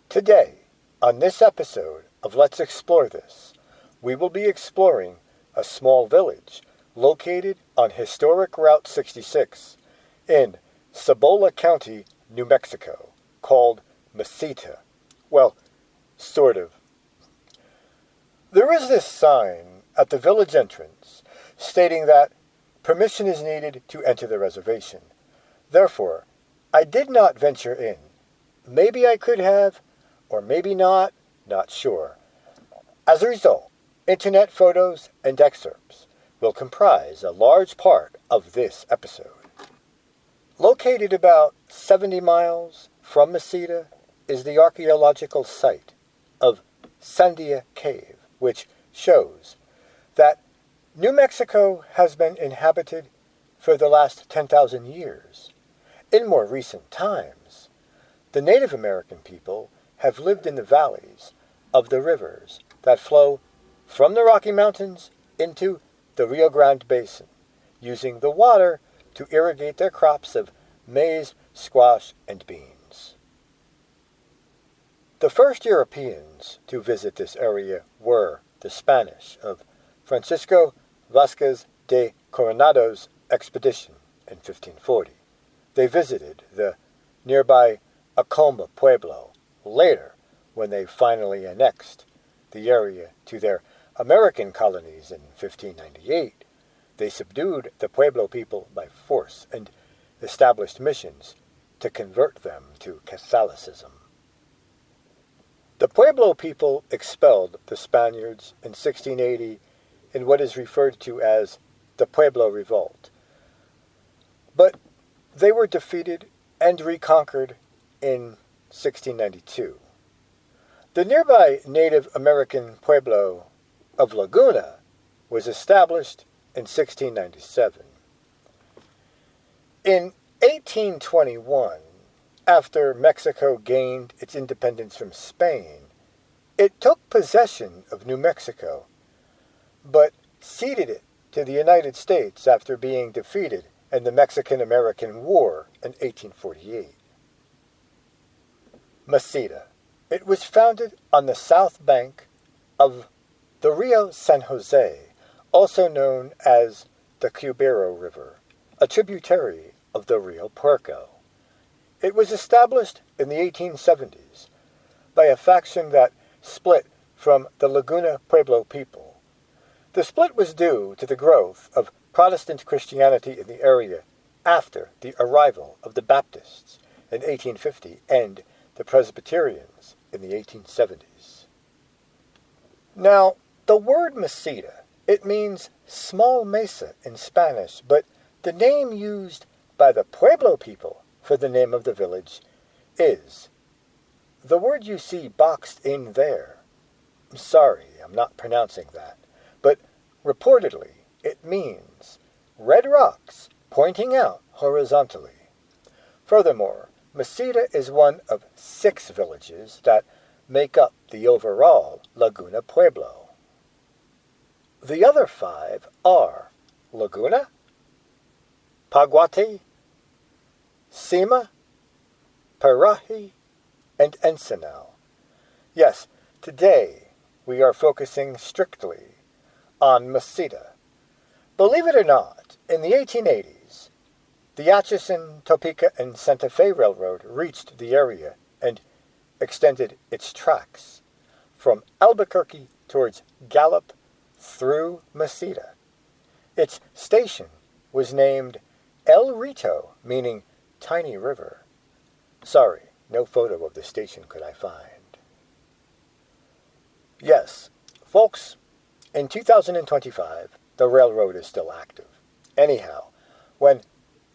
Today, on this episode of Let's Explore This, we will be exploring a small village located on historic Route 66 in Cibola County, New Mexico, called Mesita. Well, sort of. There is this sign at the village entrance stating that permission is needed to enter the reservation. Therefore, I did not venture in. Maybe I could have, or maybe not sure. As a result, internet photos and excerpts will comprise a large part of this episode. Located about 70 miles from Mesita is the archaeological site of Sandia Cave, which shows that New Mexico has been inhabited for the last 10,000 years. In more recent times, the Native American people have lived in the valleys of the rivers that flow from the Rocky Mountains into the Rio Grande Basin, using the water to irrigate their crops of maize, squash, and beans. The first Europeans to visit this area were the Spanish of Francisco Vázquez de Coronado's expedition in 1540. They visited the nearby Laguna Pueblo. Later, when they finally annexed the area to their American colonies in 1598, they subdued the Pueblo people by force and established missions to convert them to Catholicism. The Pueblo people expelled the Spaniards in 1680 in what is referred to as the Pueblo Revolt. But they were defeated and reconquered in 1692. The nearby Native American Pueblo of Laguna was established in 1697. In 1821, after Mexico gained its independence from Spain, it took possession of New Mexico, but ceded it to the United States after being defeated in the Mexican-American War in 1848. Mesita. It was founded on the south bank of the Rio San Jose, also known as the Cubero River, a tributary of the Rio Puerco. It was established in the 1870s by a faction that split from the Laguna Pueblo people. The split was due to the growth of Protestant Christianity in the area after the arrival of the Baptists in 1850 and the Presbyterians in the 1870s. Now, the word Mesita, it means small mesa in Spanish, but the name used by the Pueblo people for the name of the village is the word you see boxed in there. Sorry, I'm not pronouncing that, but reportedly it means red rocks pointing out horizontally. Furthermore, Mesita is one of 6 villages that make up the overall Laguna Pueblo. The other 5 are Laguna, Paguate, Cima, Paraje, and Encinal. Yes, today we are focusing strictly on Mesita. Believe it or not, in the 1880s, the Atchison, Topeka, and Santa Fe Railroad reached the area and extended its tracks from Albuquerque towards Gallup through Mesita. Its station was named El Rito, meaning tiny river. Sorry, no photo of the station could I find. Yes, folks, in 2025, the railroad is still active. Anyhow, when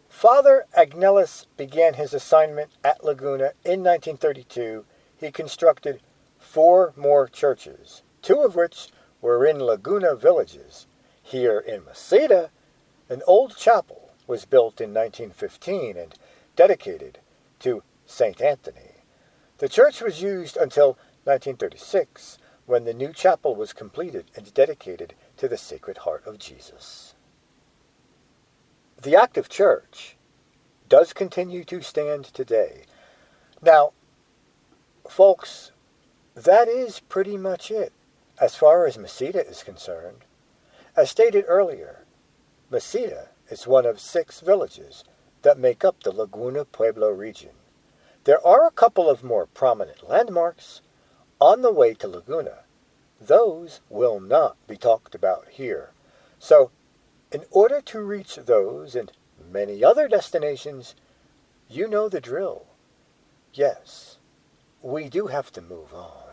Father Agnellis began his assignment at Laguna in 1932, he constructed 4 more churches, 2 of which were in Laguna villages. Here in Mesita, an old chapel was built in 1915 and dedicated to St. Anthony. The church was used until 1936, when the new chapel was completed and dedicated to the Sacred Heart of Jesus. The active church does continue to stand today. Now, folks, that is pretty much it as far as Mesita is concerned. As stated earlier, Mesita is one of 6 villages that make up the Laguna Pueblo region. There are a couple of more prominent landmarks on the way to Laguna. Those will not be talked about here. So, in order to reach those and many other destinations, you know the drill. Yes, we do have to move on.